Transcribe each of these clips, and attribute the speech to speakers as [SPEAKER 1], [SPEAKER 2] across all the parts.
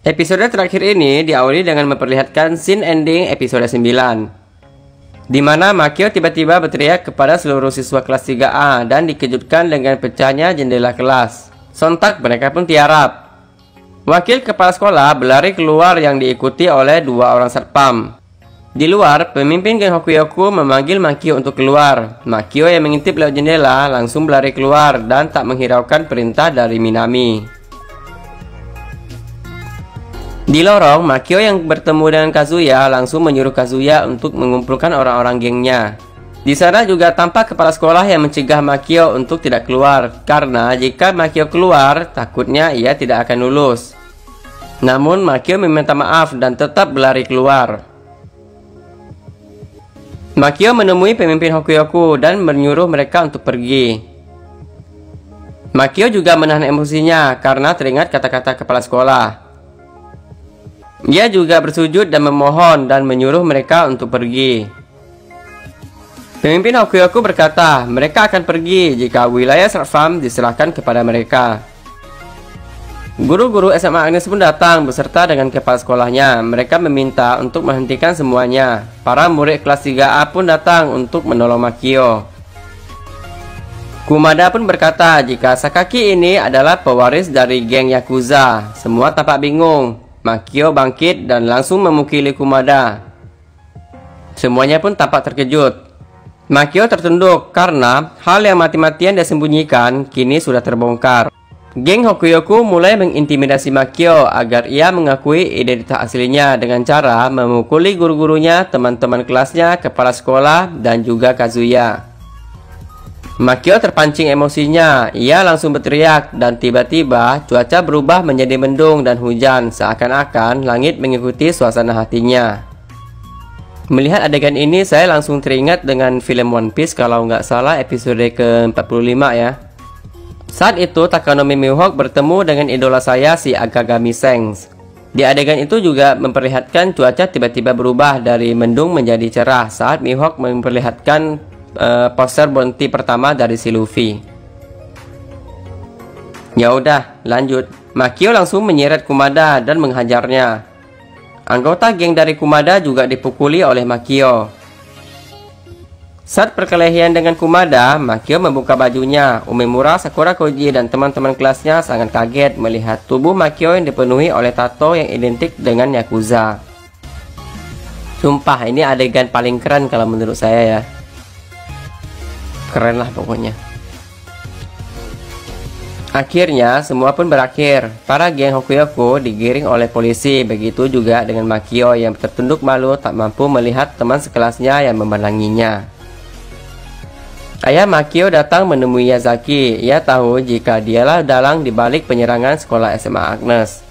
[SPEAKER 1] Episode terakhir ini diawali dengan memperlihatkan scene ending episode 9, di mana Makio tiba-tiba berteriak kepada seluruh siswa kelas 3A dan dikejutkan dengan pecahnya jendela kelas. Sontak mereka pun tiarap. Wakil kepala sekolah berlari keluar yang diikuti oleh 2 orang satpam. Di luar, pemimpin geng Hokuyoku memanggil Makio untuk keluar. Makio yang mengintip lewat jendela langsung berlari keluar dan tak menghiraukan perintah dari Minami. Di lorong, Makio yang bertemu dengan Kazuya langsung menyuruh Kazuya untuk mengumpulkan orang-orang gengnya. Di sana juga tampak kepala sekolah yang mencegah Makio untuk tidak keluar, karena jika Makio keluar, takutnya ia tidak akan lulus. Namun Makio meminta maaf dan tetap berlari keluar. Makio menemui pemimpin Hokuyoku dan menyuruh mereka untuk pergi. Makio juga menahan emosinya karena teringat kata-kata kepala sekolah. Ia juga bersujud dan memohon dan menyuruh mereka untuk pergi. Pemimpin Hokuyoku berkata mereka akan pergi jika wilayah Satpam diserahkan kepada mereka. Guru-guru SMA Agnes pun datang beserta dengan kepala sekolahnya. Mereka meminta untuk menghentikan semuanya. Para murid kelas 3A pun datang untuk menolong Makio. Kumada pun berkata jika Sakaki ini adalah pewaris dari geng Yakuza. Semua tampak bingung. Makio bangkit dan langsung memukuli Kumada. Semuanya pun tampak terkejut. Makio tertunduk karena hal yang mati-matian dia sembunyikan kini sudah terbongkar. Geng Hokuyoku mulai mengintimidasi Makio agar ia mengakui identitas aslinya dengan cara memukuli guru-gurunya, teman-teman kelasnya, kepala sekolah, dan juga Kazuya. Makio terpancing emosinya, ia langsung berteriak dan tiba-tiba cuaca berubah menjadi mendung dan hujan, seakan-akan langit mengikuti suasana hatinya. Melihat adegan ini saya langsung teringat dengan film One Piece kalau nggak salah episode ke-45 ya. Saat itu Takanomi Mihawk bertemu dengan idola saya si Akagami Sengs. Di adegan itu juga memperlihatkan cuaca tiba-tiba berubah dari mendung menjadi cerah saat Mihawk memperlihatkan poster bounty pertama dari si Luffy. Ya udah, lanjut. Makio langsung menyeret Kumada dan menghajarnya. Anggota geng dari Kumada juga dipukuli oleh Makio. Saat perkelahian dengan Kumada, Makio membuka bajunya. Umemura, Sakura Koji, dan teman-teman kelasnya sangat kaget melihat tubuh Makio yang dipenuhi oleh tato yang identik dengan Yakuza. Sumpah, ini adegan paling keren kalau menurut saya ya. Keren lah pokoknya. Akhirnya, semua pun berakhir. Para geng Hokuyoku digiring oleh polisi. Begitu juga dengan Makio yang tertunduk malu tak mampu melihat teman sekelasnya yang memeranginya. Ayah Makio datang menemui Yazaki. Ia tahu jika dialah dalang di balik penyerangan sekolah SMA Agnes.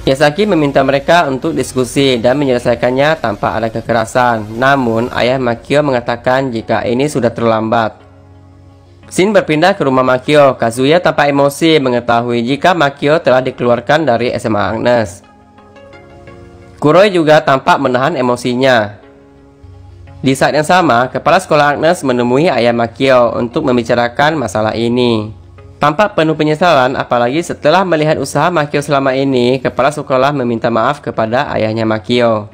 [SPEAKER 1] Yazaki meminta mereka untuk diskusi dan menyelesaikannya tanpa ada kekerasan. Namun ayah Makio mengatakan jika ini sudah terlambat. Shin berpindah ke rumah Makio. Kazuya tampak emosi mengetahui jika Makio telah dikeluarkan dari SMA Agnes. Kuroi juga tampak menahan emosinya. Di saat yang sama, kepala sekolah Agnes menemui ayah Makio untuk membicarakan masalah ini. Tampak penuh penyesalan, apalagi setelah melihat usaha Makio selama ini, kepala sekolah meminta maaf kepada ayahnya Makio.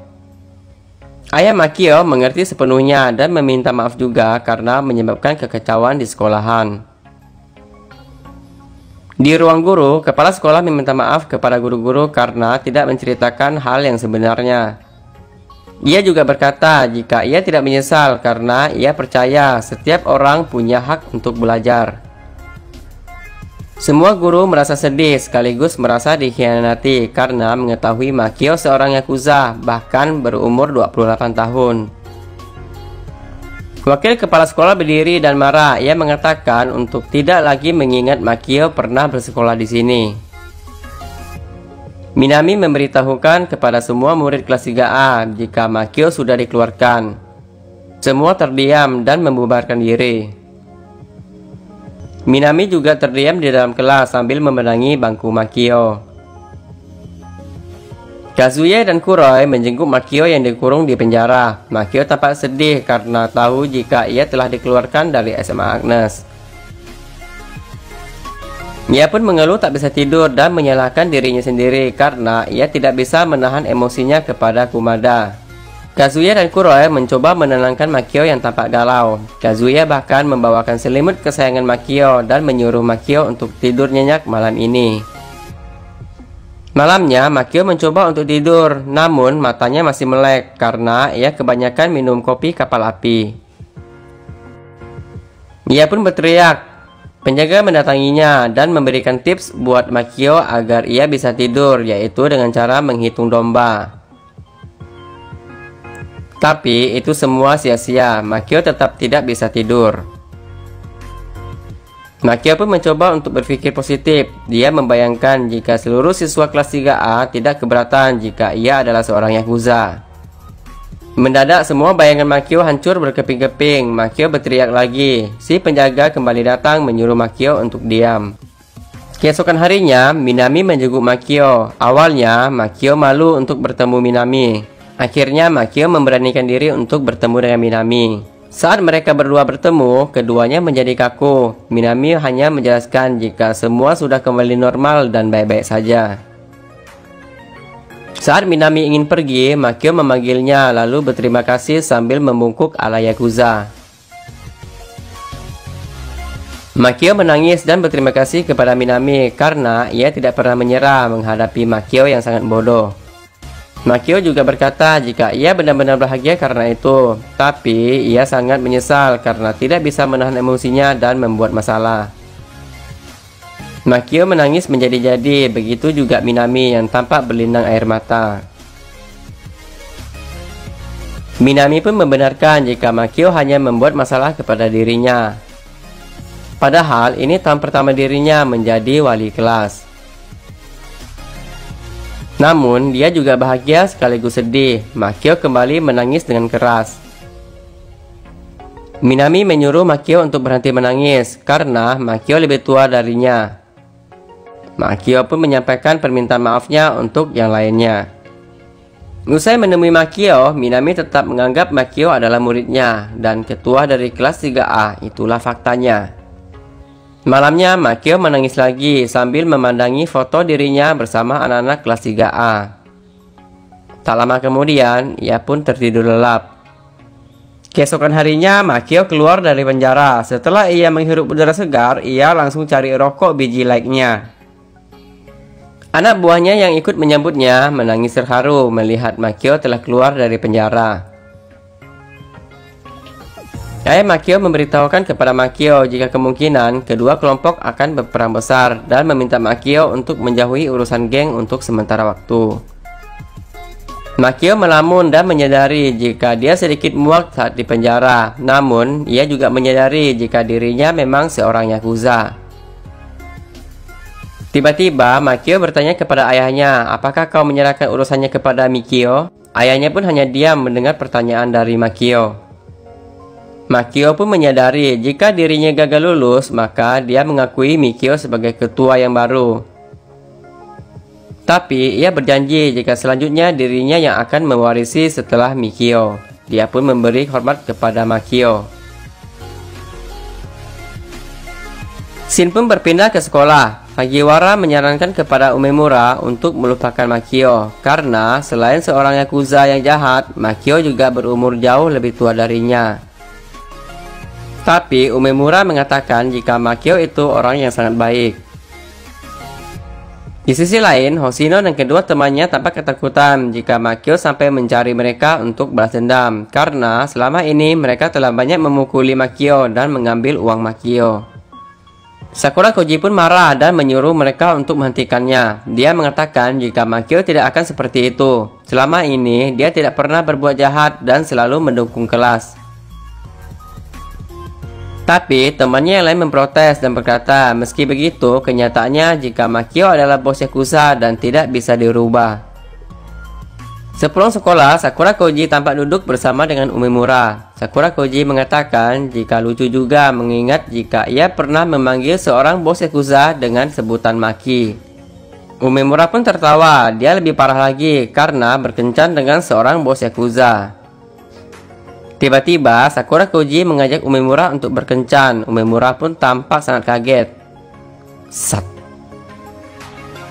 [SPEAKER 1] Ayah Makio mengerti sepenuhnya dan meminta maaf juga karena menyebabkan kekacauan di sekolahan. Di ruang guru, kepala sekolah meminta maaf kepada guru-guru karena tidak menceritakan hal yang sebenarnya. Ia juga berkata jika ia tidak menyesal karena ia percaya setiap orang punya hak untuk belajar. Semua guru merasa sedih sekaligus merasa dikhianati karena mengetahui Makio seorang Yakuza bahkan berumur 28 tahun. Wakil kepala sekolah berdiri dan marah. Ia mengatakan untuk tidak lagi mengingat Makio pernah bersekolah di sini. Minami memberitahukan kepada semua murid kelas 3A jika Makio sudah dikeluarkan. Semua terdiam dan membubarkan diri. Minami juga terdiam di dalam kelas sambil memenangi bangku Makio. Kazuya dan Kuroi menjenguk Makio yang dikurung di penjara. Makio tampak sedih karena tahu jika ia telah dikeluarkan dari SMA Agnes. Ia pun mengeluh tak bisa tidur dan menyalahkan dirinya sendiri karena ia tidak bisa menahan emosinya kepada Kumada. Kazuya dan Kuroi mencoba menenangkan Makio yang tampak galau. Kazuya bahkan membawakan selimut kesayangan Makio dan menyuruh Makio untuk tidur nyenyak malam ini. Malamnya, Makio mencoba untuk tidur, namun matanya masih melek karena ia kebanyakan minum kopi kapal api. Ia pun berteriak. Penjaga mendatanginya dan memberikan tips buat Makio agar ia bisa tidur, yaitu dengan cara menghitung domba. Tapi itu semua sia-sia, Makio tetap tidak bisa tidur. Makio pun mencoba untuk berpikir positif. Dia membayangkan jika seluruh siswa kelas 3A tidak keberatan jika ia adalah seorang Yakuza. Mendadak semua bayangan Makio hancur berkeping-keping. Makio berteriak lagi. Si penjaga kembali datang menyuruh Makio untuk diam. Keesokan harinya, Minami menjenguk Makio. Awalnya, Makio malu untuk bertemu Minami. Akhirnya, Makio memberanikan diri untuk bertemu dengan Minami. Saat mereka berdua bertemu, keduanya menjadi kaku. Minami hanya menjelaskan jika semua sudah kembali normal dan baik-baik saja. Saat Minami ingin pergi, Makio memanggilnya lalu berterima kasih sambil membungkuk ala Yakuza. Makio menangis dan berterima kasih kepada Minami karena ia tidak pernah menyerah menghadapi Makio yang sangat bodoh. Makio juga berkata jika ia benar-benar bahagia karena itu, tapi ia sangat menyesal karena tidak bisa menahan emosinya dan membuat masalah. Makio menangis menjadi-jadi, begitu juga Minami yang tampak berlinang air mata. Minami pun membenarkan jika Makio hanya membuat masalah kepada dirinya. Padahal ini tahun pertama dirinya menjadi wali kelas. Namun dia juga bahagia sekaligus sedih. Makio kembali menangis dengan keras. Minami menyuruh Makio untuk berhenti menangis karena Makio lebih tua darinya. Makio pun menyampaikan permintaan maafnya untuk yang lainnya. Usai menemui Makio, Minami tetap menganggap Makio adalah muridnya dan ketua dari kelas 3A, itulah faktanya. Malamnya, Makio menangis lagi sambil memandangi foto dirinya bersama anak-anak kelas 3A. Tak lama kemudian, ia pun tertidur lelap. Keesokan harinya, Makio keluar dari penjara. Setelah ia menghirup udara segar, ia langsung cari rokok biji like-nya. Anak buahnya yang ikut menyambutnya menangis terharu melihat Makio telah keluar dari penjara. Ayah Makio memberitahukan kepada Makio jika kemungkinan kedua kelompok akan berperang besar dan meminta Makio untuk menjauhi urusan geng untuk sementara waktu. Makio melamun dan menyadari jika dia sedikit muak saat di penjara. Namun, ia juga menyadari jika dirinya memang seorang Yakuza. Tiba-tiba, Makio bertanya kepada ayahnya, apakah kau menyerahkan urusannya kepada Mikio? Ayahnya pun hanya diam mendengar pertanyaan dari Makio. Makio pun menyadari jika dirinya gagal lulus, maka dia mengakui Mikio sebagai ketua yang baru. Tapi, ia berjanji jika selanjutnya dirinya yang akan mewarisi setelah Mikio. Dia pun memberi hormat kepada Makio. Shin pun berpindah ke sekolah. Hagiwara menyarankan kepada Umemura untuk melupakan Makio karena selain seorang Yakuza yang jahat, Makio juga berumur jauh lebih tua darinya. Tapi Umemura mengatakan jika Makio itu orang yang sangat baik. Di sisi lain, Hoshino dan kedua temannya tampak ketakutan jika Makio sampai mencari mereka untuk balas dendam karena selama ini mereka telah banyak memukuli Makio dan mengambil uang Makio. Sakura Koji pun marah dan menyuruh mereka untuk menghentikannya. Dia mengatakan jika Makio tidak akan seperti itu. Selama ini, dia tidak pernah berbuat jahat dan selalu mendukung kelas. Tapi, temannya yang lain memprotes dan berkata, meski begitu, kenyataannya jika Makio adalah bos Yakuza dan tidak bisa dirubah. Sepulang sekolah, Sakura Koji tampak duduk bersama dengan Umemura. Sakura Koji mengatakan jika lucu juga mengingat jika ia pernah memanggil seorang bos Yakuza dengan sebutan Maki. Umemura pun tertawa, dia lebih parah lagi karena berkencan dengan seorang bos Yakuza. Tiba-tiba, Sakura Koji mengajak Umemura untuk berkencan. Umemura pun tampak sangat kaget. Sat.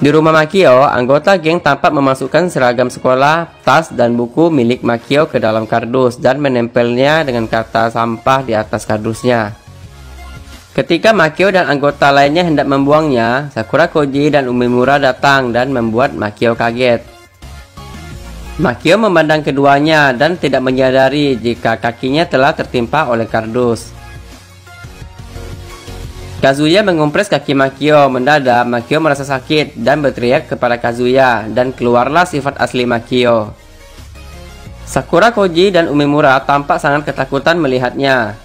[SPEAKER 1] Di rumah Makio, anggota geng tampak memasukkan seragam sekolah, tas, dan buku milik Makio ke dalam kardus dan menempelnya dengan kata sampah di atas kardusnya. Ketika Makio dan anggota lainnya hendak membuangnya, Sakura Koji dan Umemura datang dan membuat Makio kaget. Makio memandang keduanya dan tidak menyadari jika kakinya telah tertimpa oleh kardus. Kazuya mengompres kaki Makio. Mendadak, Makio merasa sakit dan berteriak kepada Kazuya, dan keluarlah sifat asli Makio. Sakura Koji dan Umemura tampak sangat ketakutan melihatnya.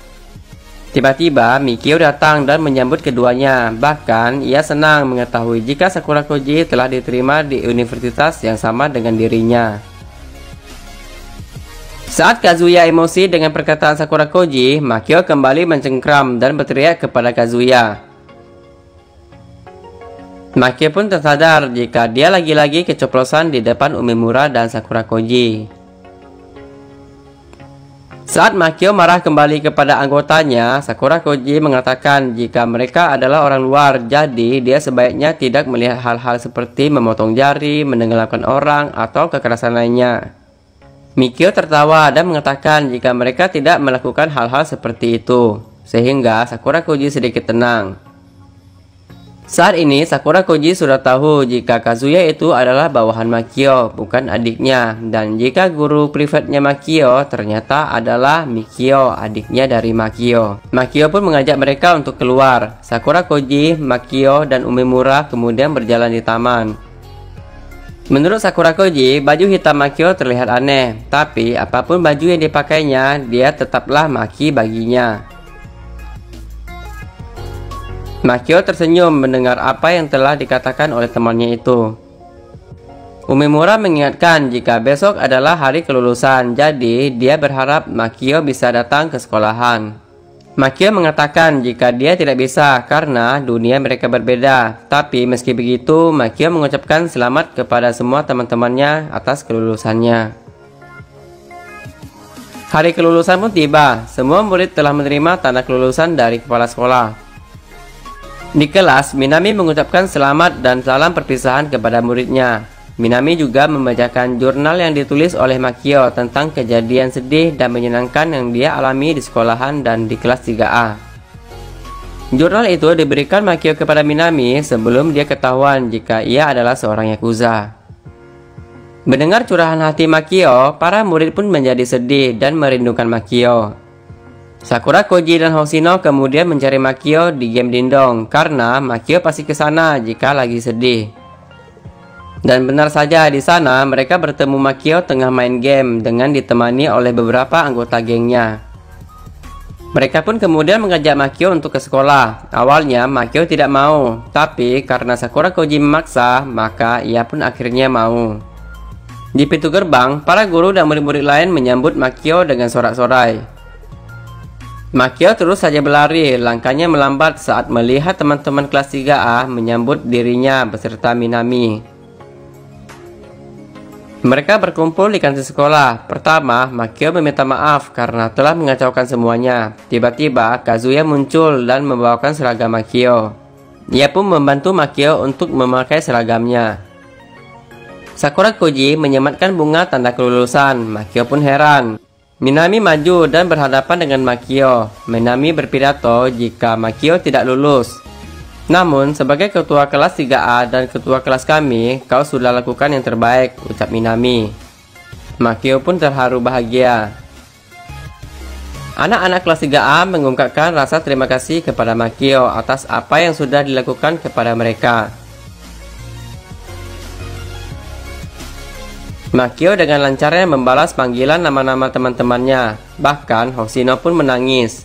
[SPEAKER 1] Tiba-tiba, Mikio datang dan menyambut keduanya. Bahkan, ia senang mengetahui jika Sakura Koji telah diterima di universitas yang sama dengan dirinya. Saat Kazuya emosi dengan perkataan Sakura Koji, Makio kembali mencengkram dan berteriak kepada Kazuya. Makio pun tersadar jika dia lagi-lagi keceplosan di depan Umemura dan Sakura Koji. Saat Makio marah kembali kepada anggotanya, Sakura Koji mengatakan jika mereka adalah orang luar, jadi dia sebaiknya tidak melihat hal-hal seperti memotong jari, menenggelamkan orang, atau kekerasan lainnya. Mikio tertawa dan mengatakan jika mereka tidak melakukan hal-hal seperti itu, sehingga Sakura Koji sedikit tenang. Saat ini Sakura Koji sudah tahu jika Kazuya itu adalah bawahan Makio, bukan adiknya, dan jika guru privatnya Makio ternyata adalah Mikio, adiknya dari Makio. Makio pun mengajak mereka untuk keluar. Sakura Koji, Makio, dan Umemura kemudian berjalan di taman. Menurut Sakura Koji, baju hitam Makio terlihat aneh, tapi apapun baju yang dipakainya, dia tetaplah Maki baginya. Makio tersenyum mendengar apa yang telah dikatakan oleh temannya itu. Umemura mengingatkan jika besok adalah hari kelulusan, jadi dia berharap Makio bisa datang ke sekolahan. Makio mengatakan jika dia tidak bisa karena dunia mereka berbeda. Tapi meski begitu, Makio mengucapkan selamat kepada semua teman-temannya atas kelulusannya. Hari kelulusan pun tiba. Semua murid telah menerima tanda kelulusan dari kepala sekolah. Di kelas, Minami mengucapkan selamat dan salam perpisahan kepada muridnya. Minami juga membacakan jurnal yang ditulis oleh Makio tentang kejadian sedih dan menyenangkan yang dia alami di sekolahan dan di kelas 3A. Jurnal itu diberikan Makio kepada Minami sebelum dia ketahuan jika ia adalah seorang yakuza. Mendengar curahan hati Makio, para murid pun menjadi sedih dan merindukan Makio. Sakura Koji dan Hoshino kemudian mencari Makio di game dindong karena Makio pasti ke sana jika lagi sedih. Dan benar saja, di sana mereka bertemu Makio tengah main game dengan ditemani oleh beberapa anggota gengnya. Mereka pun kemudian mengajak Makio untuk ke sekolah. Awalnya Makio tidak mau, tapi karena Sakura Koji memaksa, maka ia pun akhirnya mau. Di pintu gerbang, para guru dan murid-murid lain menyambut Makio dengan sorak-sorai. Makio terus saja berlari, langkahnya melambat saat melihat teman-teman kelas 3A menyambut dirinya beserta Minami. Mereka berkumpul di kantin sekolah. Pertama, Makio meminta maaf karena telah mengacaukan semuanya. Tiba-tiba, Kazuya muncul dan membawakan seragam Makio. Ia pun membantu Makio untuk memakai seragamnya. Sakura Koji menyematkan bunga tanda kelulusan. Makio pun heran. Minami maju dan berhadapan dengan Makio. Minami berpidato jika Makio tidak lulus. Namun, sebagai ketua kelas 3A dan ketua kelas kami, kau sudah lakukan yang terbaik, ucap Minami. Makio pun terharu bahagia. Anak-anak kelas 3A mengungkapkan rasa terima kasih kepada Makio atas apa yang sudah dilakukan kepada mereka. Makio dengan lancarnya membalas panggilan nama-nama teman-temannya. Bahkan, Hoshino pun menangis.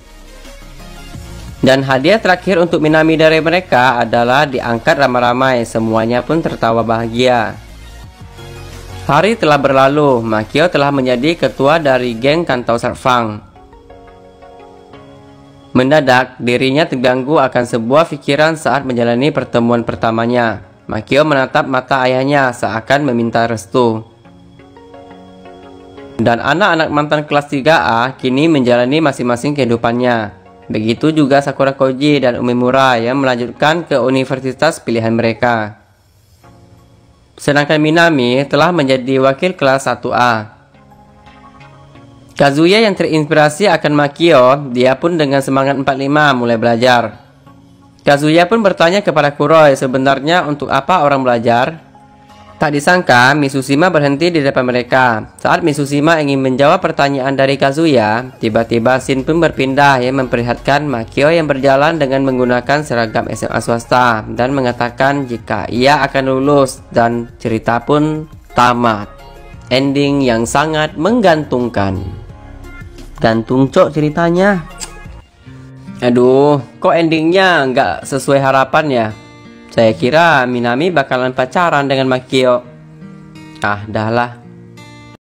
[SPEAKER 1] Dan hadiah terakhir untuk Minami dari mereka adalah diangkat ramai-ramai. Semuanya pun tertawa bahagia. Hari telah berlalu. Makio telah menjadi ketua dari geng Kantau Serfang. Mendadak, dirinya terganggu akan sebuah pikiran saat menjalani pertemuan pertamanya. Makio menatap mata ayahnya seakan meminta restu. Dan anak-anak mantan kelas 3A kini menjalani masing-masing kehidupannya. Begitu juga Sakura Koji dan Umemura yang melanjutkan ke universitas pilihan mereka. Sedangkan Minami telah menjadi wakil kelas 1A. Kazuya yang terinspirasi akan Makio, dia pun dengan semangat 45 mulai belajar. Kazuya pun bertanya kepada Kuroi sebenarnya untuk apa orang belajar. Tak disangka Mizushima berhenti di depan mereka. Saat Mizushima ingin menjawab pertanyaan dari Kazuya, tiba-tiba scene pun berpindah yang memperlihatkan Makio yang berjalan dengan menggunakan seragam SMA swasta dan mengatakan jika ia akan lulus, dan cerita pun tamat. Ending yang sangat menggantungkan. Gantung cok ceritanya. Aduh, kok endingnya nggak sesuai harapan ya? Saya kira Minami bakalan pacaran dengan Makio. Ah, dah lah.